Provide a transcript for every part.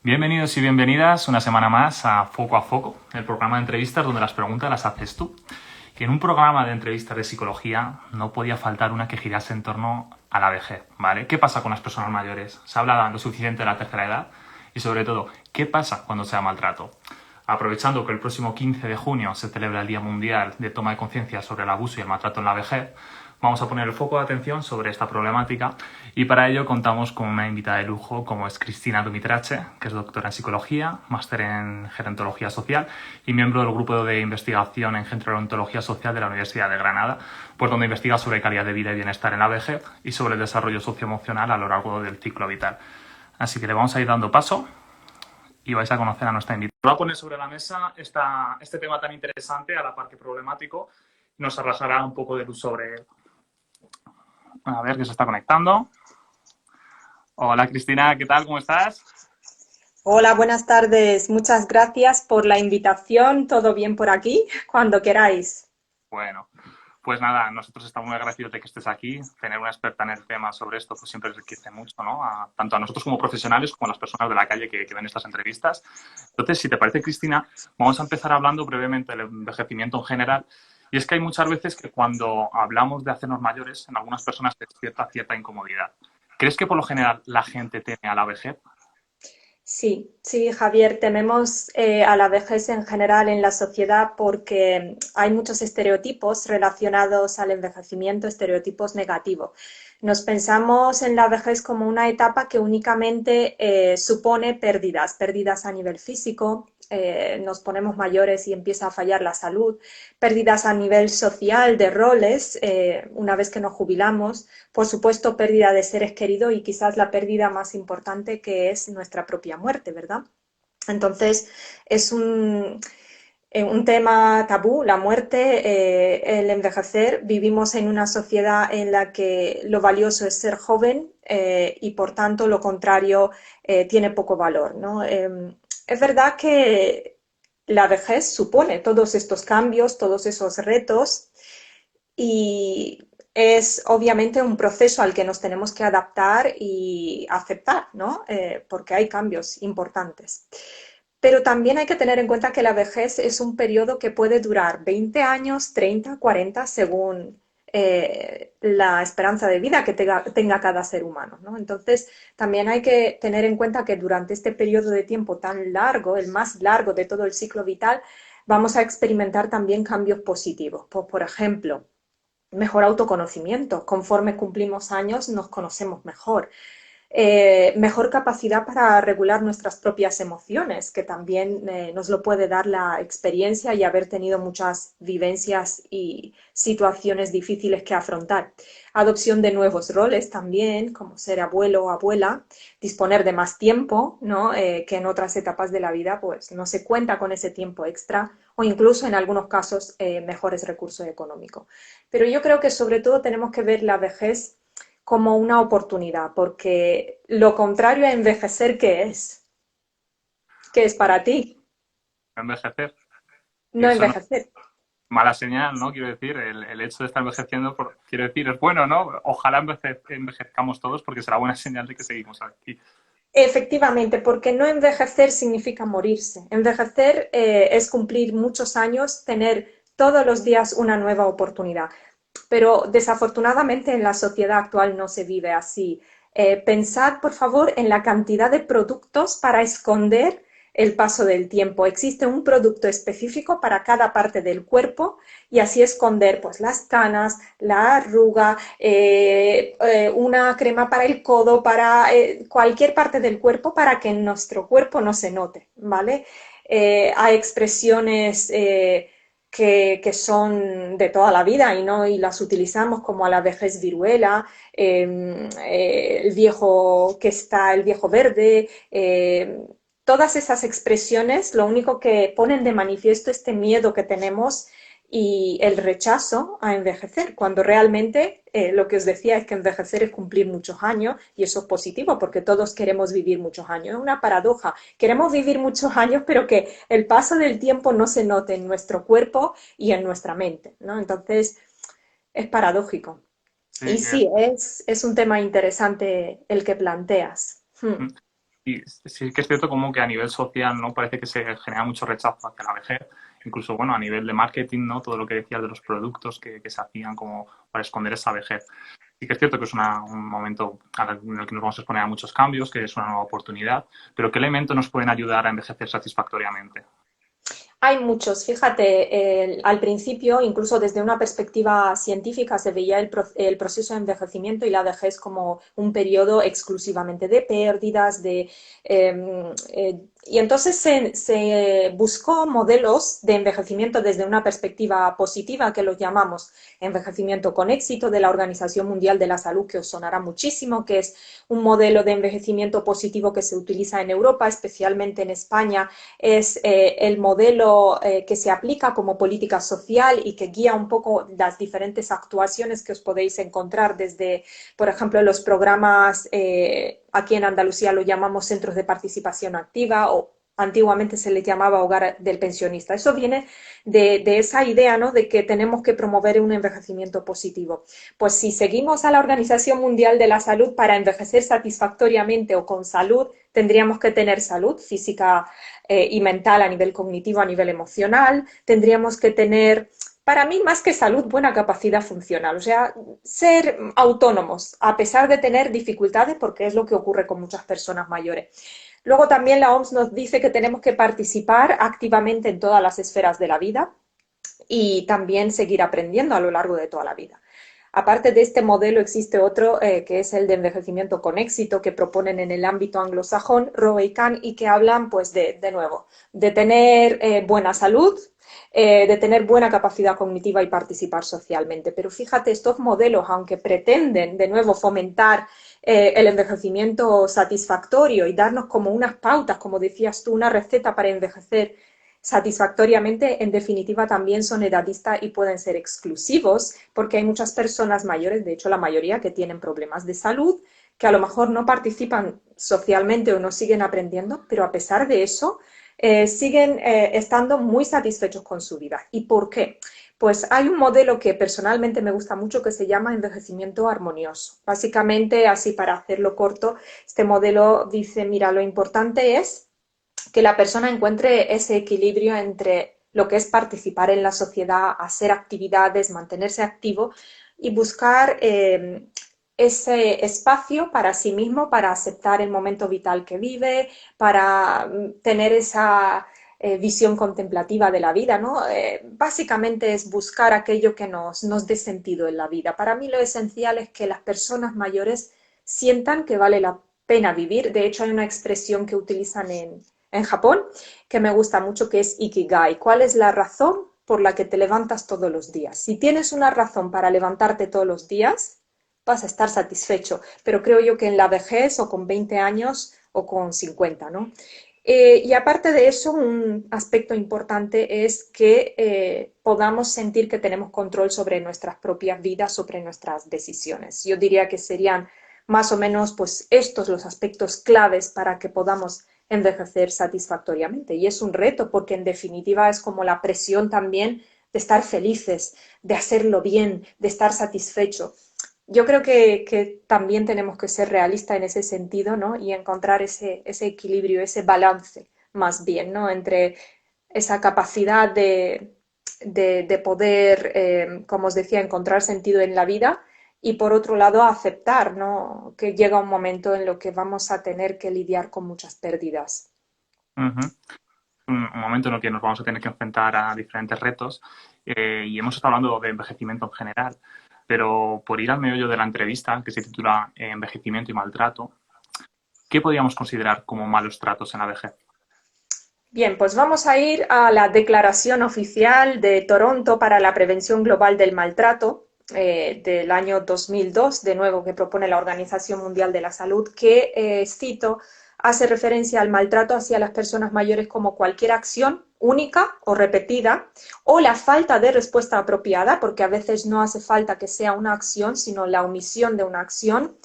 Bienvenidos y bienvenidas una semana más a Foco, el programa de entrevistas donde las preguntas las haces tú. Y en un programa de entrevistas de psicología no podía faltar una que girase en torno a la vejez, ¿vale? ¿Qué pasa con las personas mayores? ¿Se habla lo suficiente de la tercera edad? Y sobre todo, ¿qué pasa cuando se da maltrato? Aprovechando que el próximo 15 de junio se celebra el Día Mundial de Toma de Conciencia sobre el abuso y el maltrato en la vejez, vamos a poner el foco de atención sobre esta problemática y para ello contamos con una invitada de lujo como es Cristina Dumitrache, que es doctora en psicología, máster en gerontología social y miembro del grupo de investigación en gerontología social de la Universidad de Granada, pues donde investiga sobre calidad de vida y bienestar en la vejez y sobre el desarrollo socioemocional a lo largo del ciclo vital. Así que le vamos a ir dando paso y vais a conocer a nuestra invitada. Voy a poner sobre la mesa este tema tan interesante, a la par que problemático, y nos arrojará un poco de luz sobre él. A ver, que se está conectando. Hola Cristina, ¿qué tal? ¿Cómo estás? Hola, buenas tardes. Muchas gracias por la invitación. ¿Todo bien por aquí? Cuando queráis. Bueno, pues nada, nosotros estamos muy agradecidos de que estés aquí. Tener una experta en el tema sobre esto pues siempre enriquece mucho, ¿no? Tanto a nosotros como profesionales como a las personas de la calle que ven estas entrevistas. Entonces, si te parece, Cristina, vamos a empezar hablando brevemente del envejecimiento en general. Y es que hay muchas veces que cuando hablamos de hacernos mayores, en algunas personas se despierta cierta incomodidad. ¿Crees que por lo general la gente teme a la vejez? Sí, sí, Javier, tememos a la vejez en general en la sociedad porque hay muchos estereotipos relacionados al envejecimiento, estereotipos negativos. Nos pensamos en la vejez como una etapa que únicamente supone pérdidas, pérdidas a nivel físico, nos ponemos mayores y empieza a fallar la salud, pérdidas a nivel social de roles, una vez que nos jubilamos, por supuesto, pérdida de seres queridos y quizás la pérdida más importante que es nuestra propia muerte, ¿verdad? Entonces, es un tema tabú, la muerte, el envejecer. Vivimos en una sociedad en la que lo valioso es ser joven y por tanto lo contrario tiene poco valor, ¿no? Es verdad que la vejez supone todos estos cambios, todos esos retos y es obviamente un proceso al que nos tenemos que adaptar y aceptar, ¿no? Porque hay cambios importantes. Pero también hay que tener en cuenta que la vejez es un periodo que puede durar 20 años, 30, 40, según la esperanza de vida que tenga cada ser humano, ¿no? Entonces, también hay que tener en cuenta que durante este periodo de tiempo tan largo, el más largo de todo el ciclo vital, vamos a experimentar también cambios positivos. Pues, por ejemplo, mejor autoconocimiento. Conforme cumplimos años, nos conocemos mejor. Mejor capacidad para regular nuestras propias emociones, que también nos lo puede dar la experiencia y haber tenido muchas vivencias y situaciones difíciles que afrontar. Adopción de nuevos roles también, como ser abuelo o abuela, disponer de más tiempo, ¿no? Que en otras etapas de la vida pues no se cuenta con ese tiempo extra o incluso en algunos casos mejores recursos económicos. Pero yo creo que sobre todo tenemos que ver la vejez como una oportunidad, porque lo contrario a envejecer, ¿qué es? ¿Qué es para ti? Envejecer. Y No eso no envejecer. mala señal, ¿no? Quiero decir, el hecho de estar envejeciendo, quiero decir, es bueno, ¿no? Ojalá envejezcamos todos porque será buena señal de que seguimos aquí. Efectivamente, porque no envejecer significa morirse. Envejecer es cumplir muchos años, tener todos los días una nueva oportunidad. Pero desafortunadamente en la sociedad actual no se vive así. Pensad, por favor, en la cantidad de productos para esconder el paso del tiempo. Existe un producto específico para cada parte del cuerpo y así esconder pues, las canas, la arruga, una crema para el codo, para cualquier parte del cuerpo para que nuestro cuerpo no se note, ¿vale? Hay expresiones que son de toda la vida y, no, y las utilizamos como a la vejez viruela, el viejo que está, el viejo verde, todas esas expresiones lo único que ponen de manifiesto este miedo que tenemos y el rechazo a envejecer, cuando realmente lo que os decía es que envejecer es cumplir muchos años y eso es positivo porque todos queremos vivir muchos años. Es una paradoja, queremos vivir muchos años pero que el paso del tiempo no se note en nuestro cuerpo y en nuestra mente, ¿no? Entonces es paradójico. Sí, Y sí, es un tema interesante el que planteas. mm. Y sí que es cierto como que a nivel social, ¿no? Parece que se genera mucho rechazo hacia la vejez. Incluso, bueno, a nivel de marketing, ¿no? Todo lo que decías de los productos que se hacían como para esconder esa vejez. Sí que es cierto que es un momento en el que nos vamos a exponer a muchos cambios, que es una nueva oportunidad, pero ¿qué elementos nos pueden ayudar a envejecer satisfactoriamente? Hay muchos, fíjate, al principio, incluso desde una perspectiva científica, se veía el proceso de envejecimiento y la vejez como un periodo exclusivamente de pérdidas, y entonces se buscó modelos de envejecimiento desde una perspectiva positiva, que los llamamos envejecimiento con éxito, de la Organización Mundial de la Salud, que os sonará muchísimo, que es un modelo de envejecimiento positivo que se utiliza en Europa, especialmente en España. Es el modelo que se aplica como política social y que guía un poco las diferentes actuaciones que os podéis encontrar desde, por ejemplo, los programas, aquí en Andalucía lo llamamos centros de participación activa o antiguamente se les llamaba hogar del pensionista. Eso viene de esa idea, ¿no?, de que tenemos que promover un envejecimiento positivo. Pues si seguimos a la Organización Mundial de la Salud, para envejecer satisfactoriamente o con salud, tendríamos que tener salud física y mental, a nivel cognitivo, a nivel emocional. Tendríamos que tener, para mí, más que salud, buena capacidad funcional. O sea, ser autónomos, a pesar de tener dificultades, porque es lo que ocurre con muchas personas mayores. Luego también la OMS nos dice que tenemos que participar activamente en todas las esferas de la vida y también seguir aprendiendo a lo largo de toda la vida. Aparte de este modelo existe otro que es el de envejecimiento con éxito que proponen en el ámbito anglosajón Rowe y Kahn y que hablan pues de nuevo de tener buena salud, de tener buena capacidad cognitiva y participar socialmente. Pero fíjate, estos modelos, aunque pretenden de nuevo fomentar el envejecimiento satisfactorio y darnos como unas pautas, como decías tú, una receta para envejecer satisfactoriamente, en definitiva también son edadistas y pueden ser exclusivos porque hay muchas personas mayores, de hecho la mayoría, que tienen problemas de salud, que a lo mejor no participan socialmente o no siguen aprendiendo, pero a pesar de eso siguen estando muy satisfechos con su vida. ¿Y por qué? Pues hay un modelo que personalmente me gusta mucho que se llama envejecimiento armonioso. Básicamente, así para hacerlo corto, este modelo dice, mira, lo importante es que la persona encuentre ese equilibrio entre lo que es participar en la sociedad, hacer actividades, mantenerse activo y buscar ese espacio para sí mismo, para aceptar el momento vital que vive, para tener esa visión contemplativa de la vida, ¿no? Básicamente es buscar aquello que nos dé sentido en la vida. Para mí lo esencial es que las personas mayores sientan que vale la pena vivir. De hecho, hay una expresión que utilizan en Japón que me gusta mucho, que es Ikigai. ¿Cuál es la razón por la que te levantas todos los días? Si tienes una razón para levantarte todos los días, vas a estar satisfecho. Pero creo yo que en la vejez o con 20 años o con 50, ¿no? Y aparte de eso, un aspecto importante es que podamos sentir que tenemos control sobre nuestras propias vidas, sobre nuestras decisiones. Yo diría que serían más o menos pues estos los aspectos claves para que podamos envejecer satisfactoriamente. Y es un reto porque en definitiva es como la presión también de estar felices, de hacerlo bien, de estar satisfecho. Yo creo que también tenemos que ser realistas en ese sentido, ¿no? Y encontrar ese equilibrio, ese balance más bien, ¿no? Entre esa capacidad de poder, como os decía, encontrar sentido en la vida y por otro lado aceptar, ¿no?, que llega un momento en lo que vamos a tener que lidiar con muchas pérdidas. Ujú. Un momento en el que nos vamos a tener que enfrentar a diferentes retos y hemos estado hablando de envejecimiento en general, pero por ir al meollo de la entrevista, que se titula Envejecimiento y maltrato, ¿qué podríamos considerar como malos tratos en la vejez? Bien, pues vamos a ir a la Declaración Oficial de Toronto para la Prevención Global del Maltrato del año 2002, de nuevo, que propone la Organización Mundial de la Salud, que, cito, hace referencia al maltrato hacia las personas mayores como cualquier acción única o repetida o la falta de respuesta apropiada, porque a veces no hace falta que sea una acción, sino la omisión de una acción,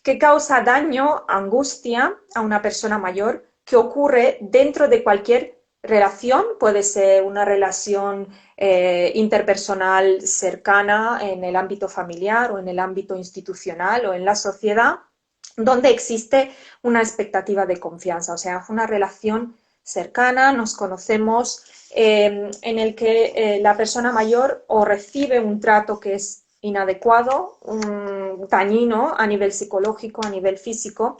que causa daño, angustia a una persona mayor, que ocurre dentro de cualquier relación, puede ser una relación interpersonal cercana en el ámbito familiar o en el ámbito institucional o en la sociedad, donde existe una expectativa de confianza, o sea, es una relación cercana, nos conocemos, en el que la persona mayor o recibe un trato que es inadecuado, dañino a nivel psicológico, a nivel físico,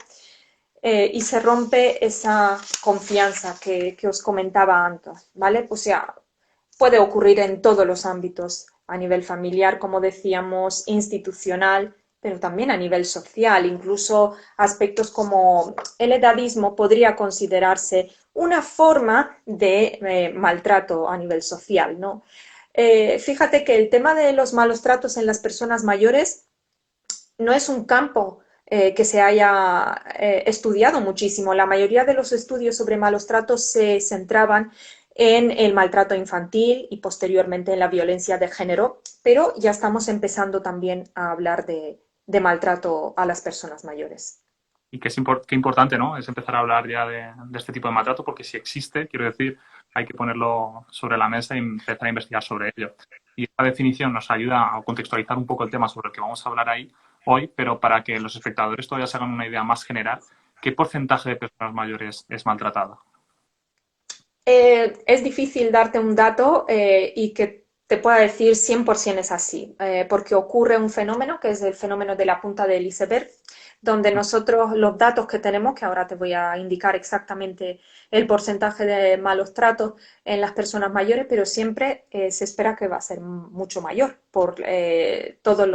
y se rompe esa confianza que os comentaba antes, ¿vale? Pues ya puede ocurrir en todos los ámbitos, a nivel familiar, como decíamos, institucional, pero también a nivel social. Incluso aspectos como el edadismo podría considerarse una forma de maltrato a nivel social, ¿no? Fíjate que el tema de los malos tratos en las personas mayores no es un campo que se haya estudiado muchísimo. La mayoría de los estudios sobre malos tratos se centraban en el maltrato infantil y posteriormente en la violencia de género, pero ya estamos empezando también a hablar de maltrato a las personas mayores. Y que qué importante, ¿no? Es empezar a hablar ya de este tipo de maltrato, porque si existe, quiero decir, hay que ponerlo sobre la mesa y empezar a investigar sobre ello. Y esta definición nos ayuda a contextualizar un poco el tema sobre el que vamos a hablar ahí hoy, pero para que los espectadores todavía se hagan una idea más general, ¿qué porcentaje de personas mayores es maltratada? Es difícil darte un dato y que te pueda decir 100% es así, porque ocurre un fenómeno que es el fenómeno de la punta del iceberg, donde nosotros los datos que tenemos, que ahora te voy a indicar exactamente el porcentaje de malos tratos en las personas mayores, pero siempre se espera que va a ser mucho mayor por todos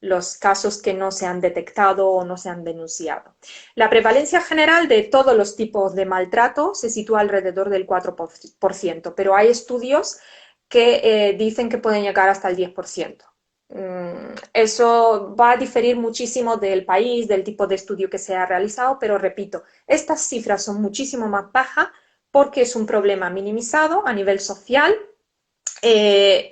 los casos que no se han detectado o no se han denunciado. La prevalencia general de todos los tipos de maltrato se sitúa alrededor del 4%, pero hay estudios que dicen que pueden llegar hasta el 10%. Eso va a diferir muchísimo del país, del tipo de estudio que se ha realizado, pero repito, estas cifras son muchísimo más bajas porque es un problema minimizado a nivel social. Eh,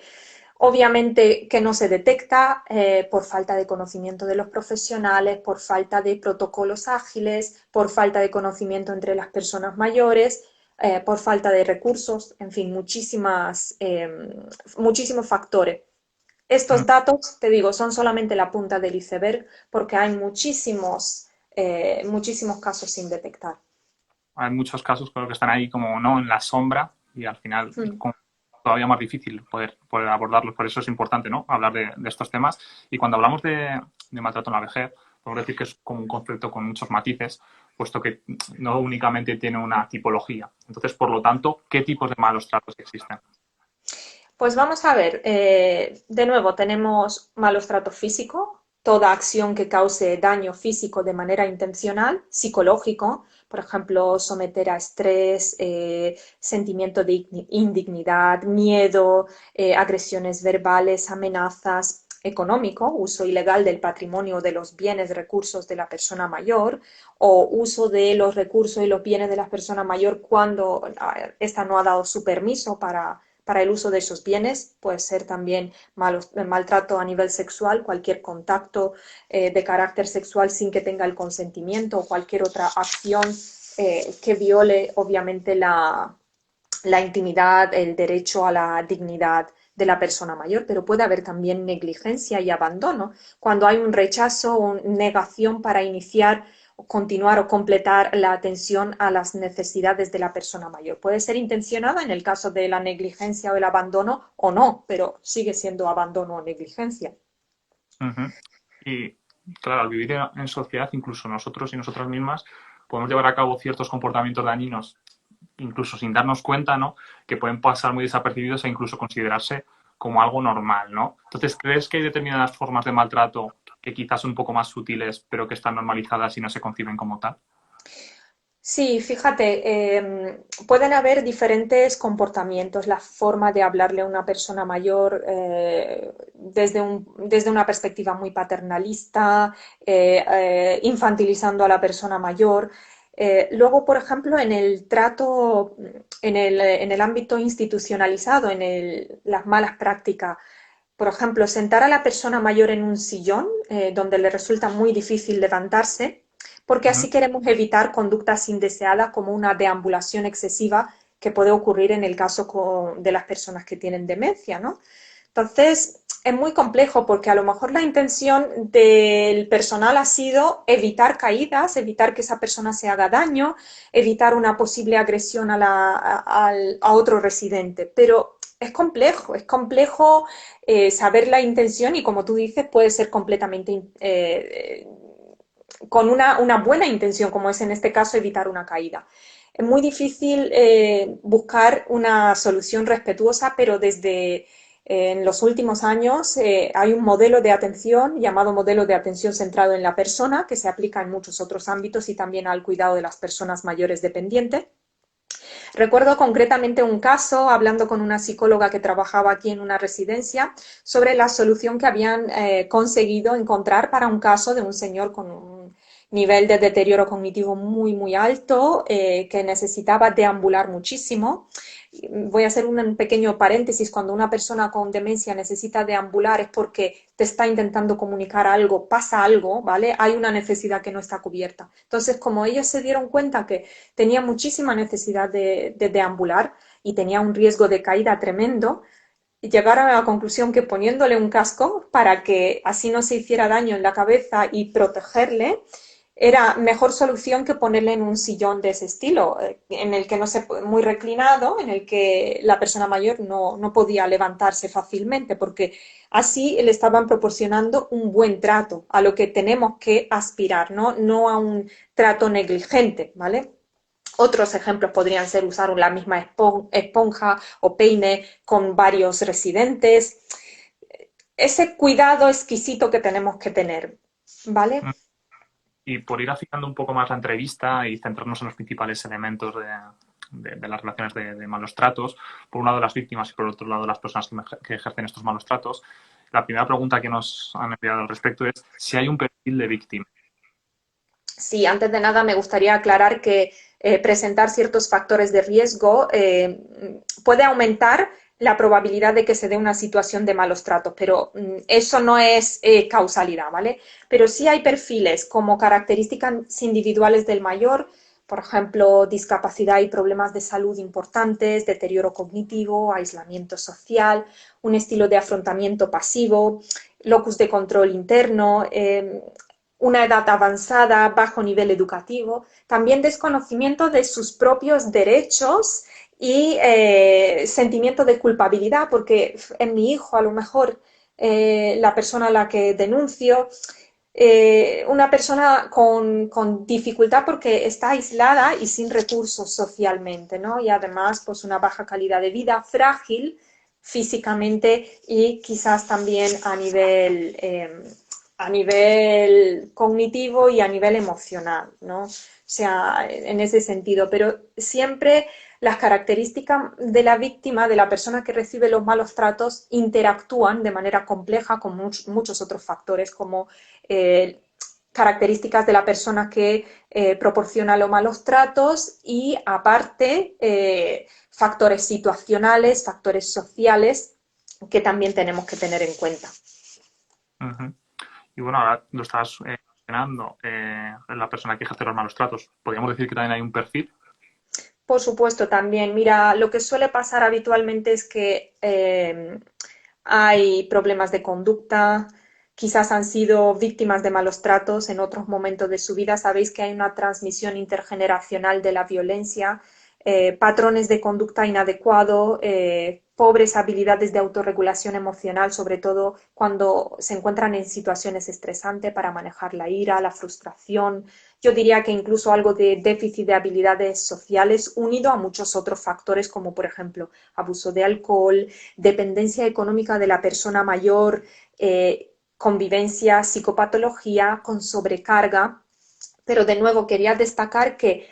Obviamente que no se detecta por falta de conocimiento de los profesionales, por falta de protocolos ágiles, por falta de conocimiento entre las personas mayores, por falta de recursos, en fin, muchísimos factores. Estos datos, te digo, son solamente la punta del iceberg porque hay muchísimos casos sin detectar. Hay muchos casos creo que están ahí como no en la sombra y al final Mm. todavía más difícil poder abordarlos. Por eso es importante, ¿no? Hablar de estos temas. Y cuando hablamos de maltrato en la vejez, podemos decir que es como un concepto con muchos matices, puesto que no únicamente tiene una tipología. Entonces, por lo tanto, ¿qué tipos de malos tratos existen? Pues vamos a ver, de nuevo tenemos malos tratos físicos, toda acción que cause daño físico de manera intencional, psicológico, por ejemplo, someter a estrés, sentimiento de indignidad, miedo, agresiones verbales, amenazas, económico, uso ilegal del patrimonio o de los bienes, recursos de la persona mayor, o uso de los recursos y los bienes de la persona mayor cuando ésta no ha dado su permiso para el uso de esos bienes, puede ser también maltrato a nivel sexual, cualquier contacto de carácter sexual sin que tenga el consentimiento o cualquier otra acción que viole obviamente la intimidad, el derecho a la dignidad de la persona mayor, pero puede haber también negligencia y abandono cuando hay un rechazo o negación para iniciar continuar o completar la atención a las necesidades de la persona mayor. Puede ser intencionada en el caso de la negligencia o el abandono o no, pero sigue siendo abandono o negligencia. Uh-huh. Y claro, al vivir en sociedad, incluso nosotros y nosotras mismas podemos llevar a cabo ciertos comportamientos dañinos, incluso sin darnos cuenta, ¿no? Que pueden pasar muy desapercibidos e incluso considerarse como algo normal, ¿no? Entonces, ¿crees que hay determinadas formas de maltrato que quizás son un poco más sutiles, pero que están normalizadas y no se conciben como tal? Sí, fíjate, pueden haber diferentes comportamientos, la forma de hablarle a una persona mayor desde una perspectiva muy paternalista, infantilizando a la persona mayor. Luego, por ejemplo, en el trato, en el ámbito institucionalizado, las malas prácticas, por ejemplo, sentar a la persona mayor en un sillón donde le resulta muy difícil levantarse porque Uh-huh. así queremos evitar conductas indeseadas como una deambulación excesiva que puede ocurrir en el caso de las personas que tienen demencia, ¿no? Entonces, es muy complejo porque a lo mejor la intención del personal ha sido evitar caídas, evitar que esa persona se haga daño, evitar una posible agresión a otro residente, pero es complejo saber la intención y como tú dices puede ser completamente con una buena intención, como es en este caso evitar una caída. Es muy difícil buscar una solución respetuosa, pero desde en los últimos años hay un modelo de atención llamado modelo de atención centrado en la persona que se aplica en muchos otros ámbitos y también al cuidado de las personas mayores dependientes. Recuerdo concretamente un caso, hablando con una psicóloga que trabajaba aquí en una residencia, sobre la solución que habían conseguido encontrar para un caso de un señor con un nivel de deterioro cognitivo muy, muy alto, que necesitaba deambular muchísimo. Voy a hacer un pequeño paréntesis, cuando una persona con demencia necesita deambular es porque te está intentando comunicar algo, pasa algo, ¿vale? Hay una necesidad que no está cubierta. Entonces, como ellos se dieron cuenta que tenía muchísima necesidad de deambular y tenía un riesgo de caída tremendo, llegaron a la conclusión que poniéndole un casco para que así no se hiciera daño en la cabeza y protegerle, era mejor solución que ponerle en un sillón de ese estilo, en el que no se muy reclinado, en el que la persona mayor no podía levantarse fácilmente, porque así le estaban proporcionando un buen trato, a lo que tenemos que aspirar, no a un trato negligente, ¿vale? Otros ejemplos podrían ser usar la misma esponja o peine con varios residentes. Ese cuidado exquisito que tenemos que tener, ¿vale? Y por ir afinando un poco más la entrevista y centrarnos en los principales elementos de las relaciones de malos tratos, por un lado las víctimas y por otro lado las personas que ejercen estos malos tratos, la primera pregunta que nos han enviado al respecto es si hay un perfil de víctima. Sí, antes de nada me gustaría aclarar que presentar ciertos factores de riesgo puede aumentar la probabilidad de que se dé una situación de malos tratos, pero eso no es causalidad, ¿vale? Pero sí hay perfiles como características individuales del mayor, por ejemplo, discapacidad y problemas de salud importantes, deterioro cognitivo, aislamiento social, un estilo de afrontamiento pasivo, locus de control interno, una edad avanzada, bajo nivel educativo, también desconocimiento de sus propios derechos y sentimiento de culpabilidad, porque en mi hijo a lo mejor la persona a la que denuncio, una persona con dificultad porque está aislada y sin recursos socialmente, ¿no? Y además pues una baja calidad de vida, frágil físicamente y quizás también a nivel cognitivo y a nivel emocional, ¿no? O sea, en ese sentido, pero siempre las características de la víctima, de la persona que recibe los malos tratos, interactúan de manera compleja con muchos otros factores como eh, características de la persona que proporciona los malos tratos y aparte factores situacionales, factores sociales que también tenemos que tener en cuenta. Uh-huh. Y bueno, ahora lo estás mencionando, la persona que ejerce los malos tratos. ¿Podríamos decir que también hay un perfil? Por supuesto, también. Mira, lo que suele pasar habitualmente es que hay problemas de conducta, quizás han sido víctimas de malos tratos en otros momentos de su vida. Sabéis que hay una transmisión intergeneracional de la violencia, patrones de conducta inadecuado, pobres habilidades de autorregulación emocional, sobre todo cuando se encuentran en situaciones estresantes para manejar la ira, la frustración. Yo diría que incluso algo de déficit de habilidades sociales unido a muchos otros factores como por ejemplo abuso de alcohol, dependencia económica de la persona mayor, convivencia, psicopatología con sobrecarga. Pero de nuevo quería destacar que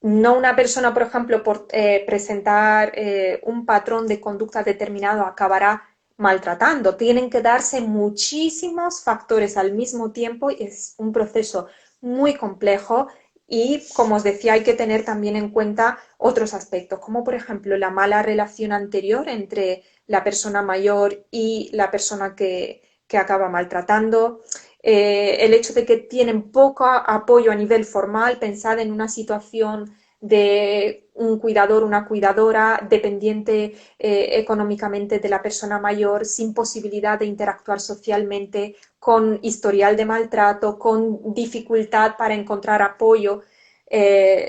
no una persona, por ejemplo, por presentar un patrón de conducta determinado acabará maltratando. Tienen que darse muchísimos factores al mismo tiempo y es un proceso muy complejo y, como os decía, hay que tener también en cuenta otros aspectos, como por ejemplo la mala relación anterior entre la persona mayor y la persona que acaba maltratando, el hecho de que tienen poco apoyo a nivel formal, pensad en una situación de un cuidador, una cuidadora, dependiente económicamente de la persona mayor, sin posibilidad de interactuar socialmente, con historial de maltrato, con dificultad para encontrar apoyo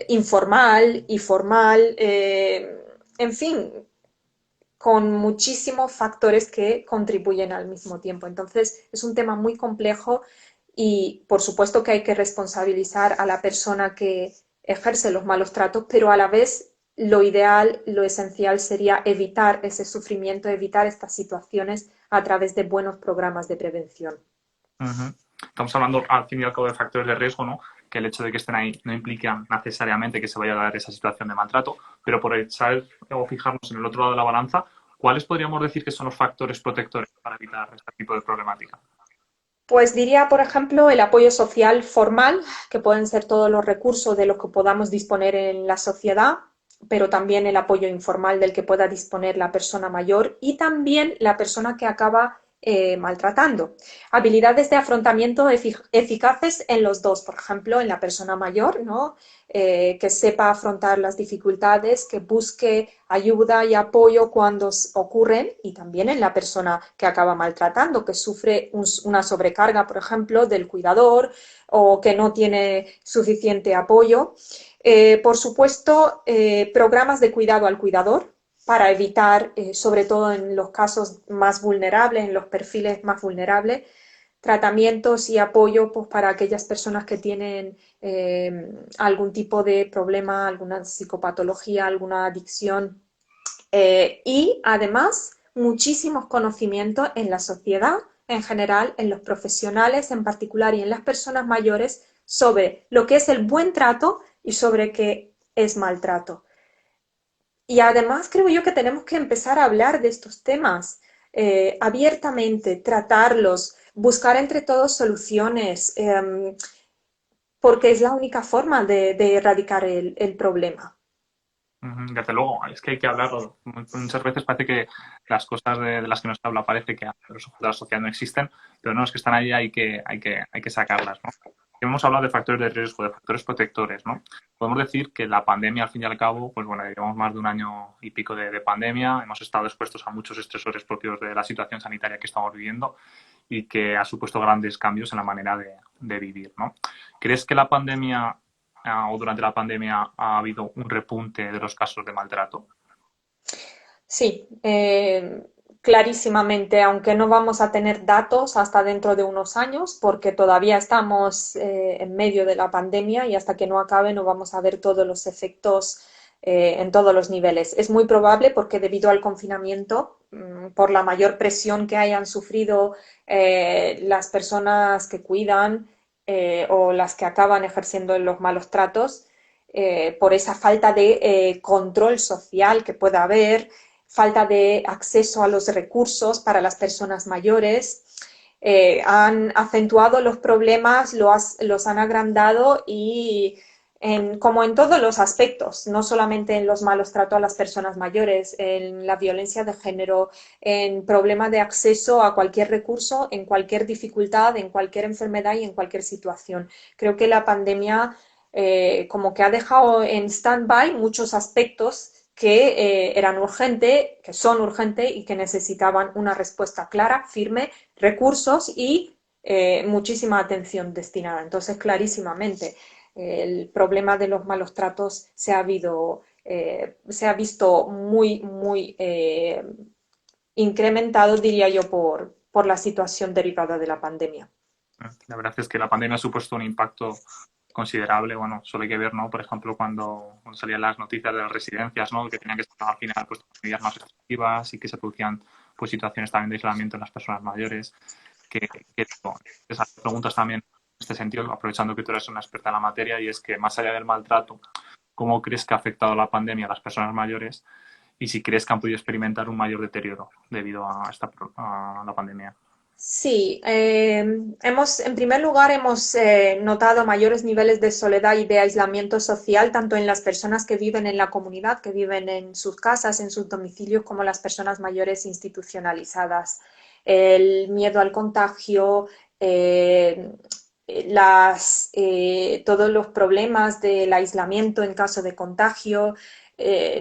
informal y formal, en fin, con muchísimos factores que contribuyen al mismo tiempo. Entonces, es un tema muy complejo y, por supuesto, que hay que responsabilizar a la persona que ejerce los malos tratos, pero a la vez lo ideal, lo esencial sería evitar ese sufrimiento, evitar estas situaciones a través de buenos programas de prevención. Ujú. Estamos hablando al fin y al cabo de factores de riesgo, ¿no? Que el hecho de que estén ahí no implica necesariamente que se vaya a dar esa situación de maltrato, pero por echar o fijarnos en el otro lado de la balanza, ¿cuáles podríamos decir que son los factores protectores para evitar este tipo de problemática? Pues diría, por ejemplo, el apoyo social formal, que pueden ser todos los recursos de los que podamos disponer en la sociedad, pero también el apoyo informal del que pueda disponer la persona mayor y también la persona que acaba maltratando. Habilidades de afrontamiento eficaces en los dos, por ejemplo, en la persona mayor, ¿no? Que sepa afrontar las dificultades, que busque ayuda y apoyo cuando ocurren, y también en la persona que acaba maltratando, que sufre una sobrecarga, por ejemplo, del cuidador o que no tiene suficiente apoyo. Por supuesto, programas de cuidado al cuidador para evitar, sobre todo en los casos más vulnerables, en los perfiles más vulnerables, tratamientos y apoyo pues, para aquellas personas que tienen algún tipo de problema, alguna psicopatología, alguna adicción y además muchísimos conocimientos en la sociedad en general, en los profesionales en particular y en las personas mayores sobre lo que es el buen trato y sobre qué es maltrato. Y además creo yo que tenemos que empezar a hablar de estos temas abiertamente, tratarlos, buscar entre todos soluciones, porque es la única forma de erradicar el problema. Desde luego, es que hay que hablarlo. Muchas veces parece que las cosas de las que nos habla parece que a los ojos de la sociedad no existen, pero no, es que están ahí, hay que sacarlas, ¿no? Hemos hablado de factores de riesgo, de factores protectores, ¿no? Podemos decir que la pandemia, al fin y al cabo, pues bueno, llevamos más de un año y pico de pandemia, hemos estado expuestos a muchos estresores propios de la situación sanitaria que estamos viviendo y que ha supuesto grandes cambios en la manera de vivir, ¿no? ¿Crees que la pandemia o durante la pandemia ha habido un repunte de los casos de maltrato? Sí, clarísimamente, aunque no vamos a tener datos hasta dentro de unos años, porque todavía estamos en medio de la pandemia y hasta que no acabe no vamos a ver todos los efectos en todos los niveles. Es muy probable porque debido al confinamiento, por la mayor presión que hayan sufrido las personas que cuidan o las que acaban ejerciendo los malos tratos, por esa falta de control social que pueda haber, falta de acceso a los recursos para las personas mayores, han acentuado los problemas, los han agrandado y como en todos los aspectos, no solamente en los malos tratos a las personas mayores, en la violencia de género, en problemas de acceso a cualquier recurso, en cualquier dificultad, en cualquier enfermedad y en cualquier situación. Creo que la pandemia como que ha dejado en stand-by muchos aspectos que eran urgentes, que son urgentes y que necesitaban una respuesta clara, firme, recursos y muchísima atención destinada. Entonces, clarísimamente, el problema de los malos tratos se ha visto muy, muy incrementado, diría yo, por la situación derivada de la pandemia. La verdad es que la pandemia ha supuesto un impacto considerable. Bueno, solo hay que ver, ¿no? Por ejemplo, cuando salían las noticias de las residencias, ¿no? Que tenían que estar al final pues, medidas más efectivas y que se producían pues, situaciones también de aislamiento en las personas mayores. Bueno, esas preguntas también en este sentido, aprovechando que tú eres una experta en la materia, y es que más allá del maltrato, ¿cómo crees que ha afectado la pandemia a las personas mayores? Y si crees que han podido experimentar un mayor deterioro debido a la pandemia. Sí, en primer lugar, hemos notado mayores niveles de soledad y de aislamiento social, tanto en las personas que viven en la comunidad, que viven en sus casas, en sus domicilios, como las personas mayores institucionalizadas. El miedo al contagio, eh, todos los problemas del aislamiento en caso de contagio,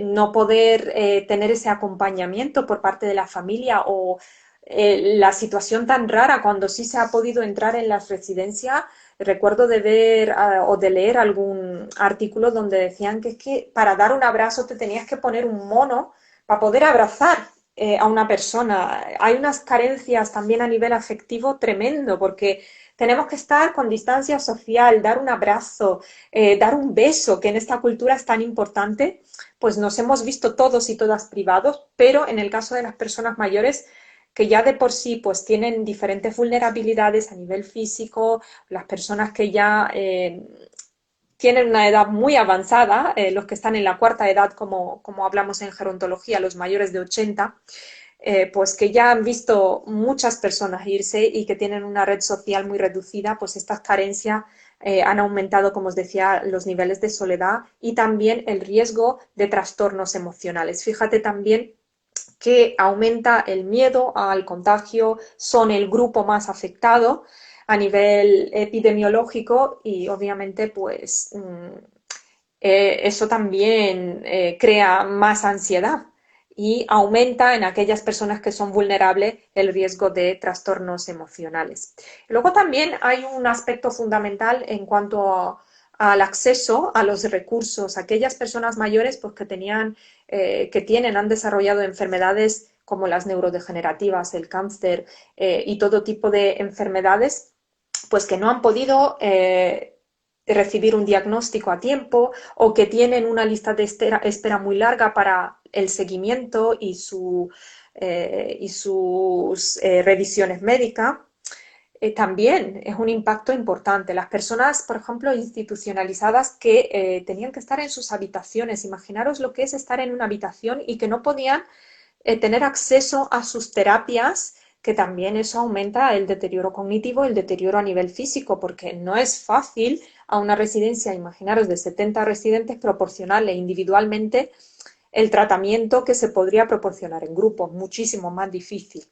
no poder tener ese acompañamiento por parte de la familia o la situación tan rara cuando sí se ha podido entrar en las residencias. Recuerdo de ver o de leer algún artículo donde decían que es que para dar un abrazo te tenías que poner un mono para poder abrazar a una persona. Hay unas carencias también a nivel afectivo tremendo porque tenemos que estar con distancia social, dar un abrazo, dar un beso, que en esta cultura es tan importante, pues nos hemos visto todos y todas privados, pero en el caso de las personas mayores que ya de por sí pues tienen diferentes vulnerabilidades a nivel físico, las personas que ya tienen una edad muy avanzada, los que están en la cuarta edad, como hablamos en gerontología, los mayores de 80, pues que ya han visto muchas personas irse y que tienen una red social muy reducida, pues estas carencias han aumentado, como os decía, los niveles de soledad y también el riesgo de trastornos emocionales. Fíjate también que aumenta el miedo al contagio, son el grupo más afectado a nivel epidemiológico y obviamente pues eso también crea más ansiedad y aumenta en aquellas personas que son vulnerables el riesgo de trastornos emocionales. Luego también hay un aspecto fundamental en cuanto al acceso a los recursos. Aquellas personas mayores pues, han desarrollado enfermedades como las neurodegenerativas, el cáncer y todo tipo de enfermedades, pues que no han podido recibir un diagnóstico a tiempo o que tienen una lista de espera muy larga para el seguimiento y sus revisiones médicas. También es un impacto importante. Las personas, por ejemplo, institucionalizadas que tenían que estar en sus habitaciones. Imaginaros lo que es estar en una habitación y que no podían tener acceso a sus terapias, que también eso aumenta el deterioro cognitivo, el deterioro a nivel físico, porque no es fácil a una residencia, imaginaros, de 70 residentes proporcionarle individualmente el tratamiento que se podría proporcionar en grupo, muchísimo más difícil,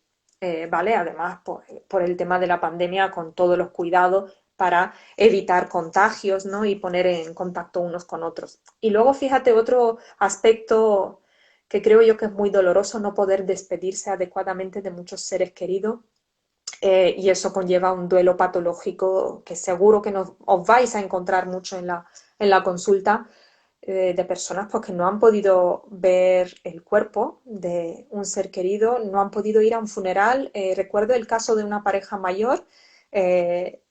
¿vale? Además, por el tema de la pandemia, con todos los cuidados para evitar contagios, ¿no? Y poner en contacto unos con otros. Y luego, fíjate, otro aspecto que creo yo que es muy doloroso, no poder despedirse adecuadamente de muchos seres queridos. Y eso conlleva un duelo patológico que seguro que os vais a encontrar mucho en la consulta, de personas pues, que no han podido ver el cuerpo de un ser querido, no han podido ir a un funeral. Recuerdo el caso de una pareja mayor. eh,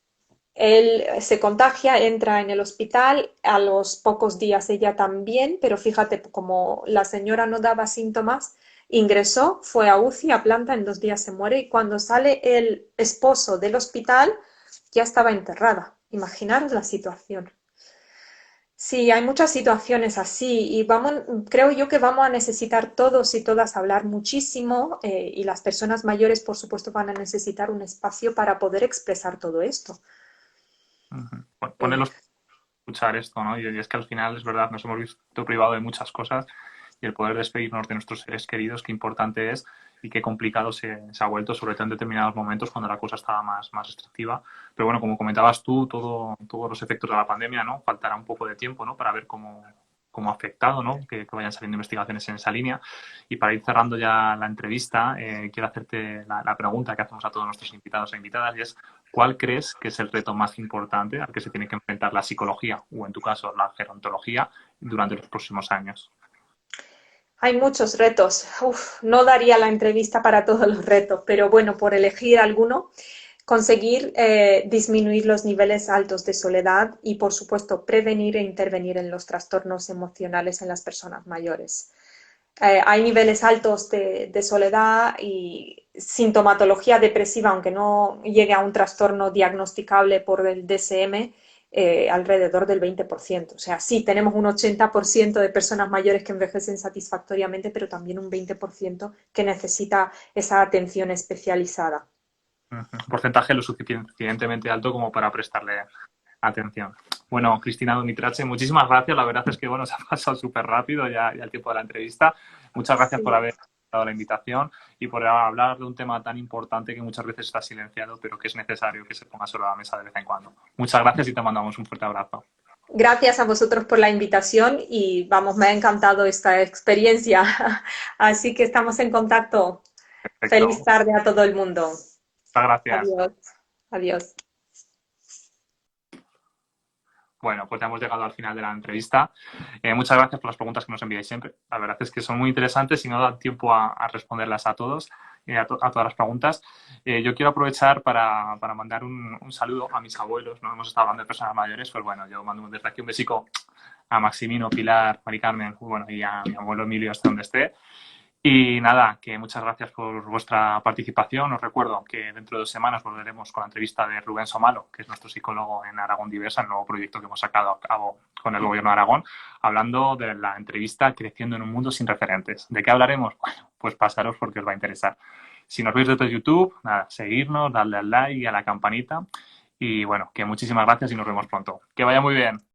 Él se contagia, entra en el hospital, a los pocos días ella también, pero fíjate, como la señora no daba síntomas, ingresó, fue a UCI, a planta, en 2 días se muere y cuando sale el esposo del hospital ya estaba enterrada. Imaginaros la situación. Sí, hay muchas situaciones así y creo yo que vamos a necesitar todos y todas hablar muchísimo y las personas mayores, por supuesto, van a necesitar un espacio para poder expresar todo esto. Eh, Ponerlos a escuchar esto, ¿no? Y es que al final, es verdad, nos hemos visto privado de muchas cosas y el poder despedirnos de nuestros seres queridos, qué importante es y qué complicado se ha vuelto, sobre todo en determinados momentos cuando la cosa estaba más restrictiva. Pero bueno, como comentabas tú, todos los efectos de la pandemia, ¿no? Faltará un poco de tiempo, ¿no? Para ver cómo ha afectado, ¿no? Que vayan saliendo investigaciones en esa línea. Y para ir cerrando ya la entrevista, quiero hacerte la pregunta que hacemos a todos nuestros invitados e invitadas y es ¿cuál crees que es el reto más importante al que se tiene que enfrentar la psicología o, en tu caso, la gerontología durante los próximos años? Hay muchos retos. Uf, no daría la entrevista para todos los retos, pero bueno, por elegir alguno, conseguir disminuir los niveles altos de soledad y, por supuesto, prevenir e intervenir en los trastornos emocionales en las personas mayores. Hay niveles altos de soledad y sintomatología depresiva, aunque no llegue a un trastorno diagnosticable por el DSM, alrededor del 20%. O sea, sí, tenemos un 80% de personas mayores que envejecen satisfactoriamente, pero también un 20% que necesita esa atención especializada. Un porcentaje lo suficientemente alto como para prestarle atención. Bueno, Cristina Dumitrache, muchísimas gracias. La verdad es que bueno, se ha pasado súper rápido ya el tiempo de la entrevista. Muchas gracias por Sí. haber dado la invitación y por hablar de un tema tan importante que muchas veces está silenciado, pero que es necesario que se ponga sobre la mesa de vez en cuando. Muchas gracias y te mandamos un fuerte abrazo. Gracias a vosotros por la invitación y vamos, me ha encantado esta experiencia. Así que estamos en contacto. Feliz Perfecto. tarde a todo el mundo. Muchas gracias. Adiós. Adiós. Bueno, pues ya hemos llegado al final de la entrevista. Muchas gracias por las preguntas que nos enviáis siempre. La verdad es que son muy interesantes y no da tiempo a responderlas a todos, a todas las preguntas. Yo quiero aprovechar para mandar un saludo a mis abuelos. No hemos estado hablando de personas mayores, pues bueno, yo mando desde aquí un besico a Maximino, Pilar, Mari Carmen, bueno, y a mi abuelo Emilio, hasta donde esté. Y nada, que muchas gracias por vuestra participación. Os recuerdo que dentro de 2 semanas volveremos con la entrevista de Rubén Somalo, que es nuestro psicólogo en Aragón Diversa, el nuevo proyecto que hemos sacado a cabo con el Gobierno de Aragón, hablando de la entrevista Creciendo en un mundo sin referentes. ¿De qué hablaremos? Bueno, pues pasaros porque os va a interesar. Si nos veis desde YouTube, nada, seguirnos, darle al like y a la campanita. Y bueno, que muchísimas gracias y nos vemos pronto. Que vaya muy bien.